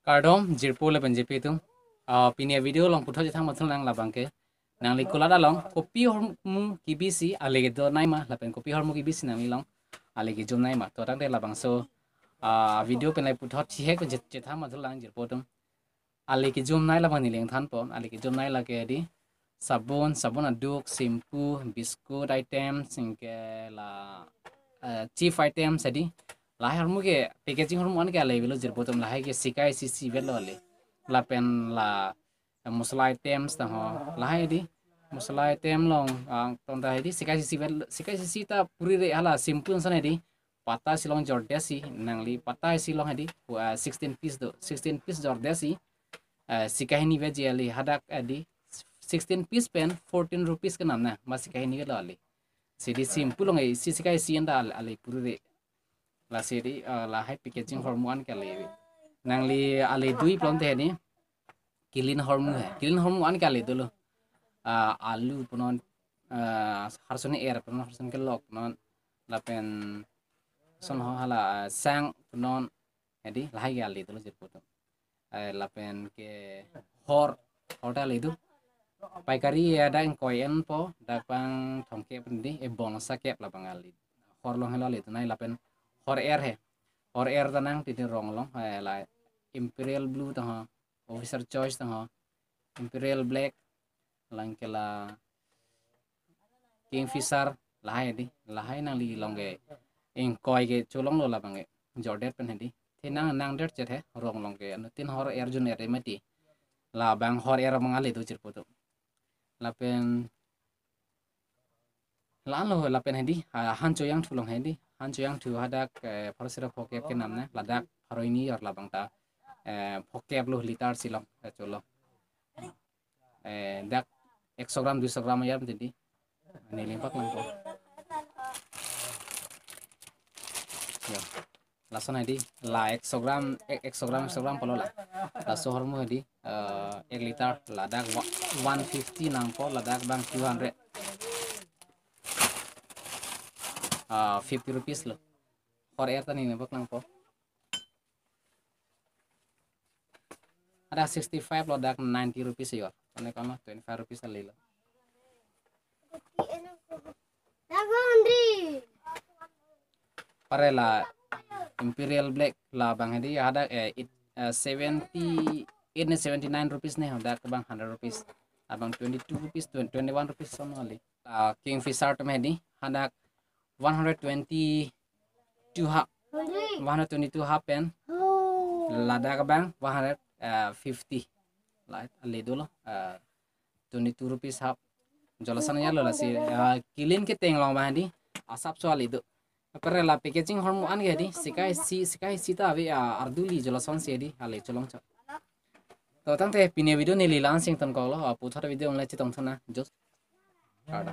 Cardom jirpo le banjepi tung pinia video long putho jethang mathul nang labangke nang likula da long kopi hormu kibisi alege do naima lapen kopi hormu kibisi nang long alege jom naima to tang de labang so video penai putho thihe ko jethang mathul nang jirpo tung alege jom nai labang ni leng than pom alege jom nai lage di sabun aduk shampoo biscuit item singke la chief item sadi lahai hormu ke packaging hormu an ke alai belo jirpo tum lahai ke sikai sisi belo ale la pen la musla items ta ho lahai di musla item long ton ta di sikai sisi ta puri re hala simple sana di pata silong jordesi nangli pata silong hadi 16 piece do 16 piece jordesi sikai ni veji ali hadak adi 16 piece pen 14 rupees ke namna masikai ni lo ali sidi simple long ai sikai si anda ali puri re la sidi la hai packaging hormone ke le nangli ali dui plon te ni kilin hormu an ke le dulu alu punon harsone air punon harson ke lok punon lapen son ho hala sang punon edi lahai ke ali dulu jeputo lapen ke hor hoda le du paikari ada yang koyen po dapang thongke pendi e bonsa ke lapang ali hor long hela le tu nai lapen hor air tanang titin rong long la imperial blue ta officer choice ta imperial black langkela kingfisher lahai nang li longge ing koi ke cholong lo labange jordet pen hedi nang det chet he rong longge tin hor air jun air mati la bang hor air mangali tu cirpoto lapen lo lapen hedi hancho yang thulong hedi hancho yang thu hadak parasira phokep ke namna ladak haroini or labang ta phokep lo litar silong cholo dak 100 gram 200 gram ya jadi nilimpak lang po ya lason hadi la 100 gram 100 gram polo la laso hormo hadi 1 liter ladak 150 nang po ladak bang 200 50 rupees lo for air tani nilimpak lang po ada 65 lo dak 90 rupees yo ane kono 25 rupees alilo pare la imperial black la bang hedi ada 70 ini 79 rupees ne ada ke bang 100 rupees abang 22 rupees 21 rupees sono ali kingfisher to hedi ada 122 half 122 half pen lada ke bang 150 la ali dulu 22 rupees half jolasan ya lo la si kilin ke teng long bang hedi asap so ali do pare la packaging hormu an gedi sikai si ta ave arduli jolason si edi ale cholong cha to tang te pine video ni li lansing ton ko lo pu thara video on la chi tong thana jos kada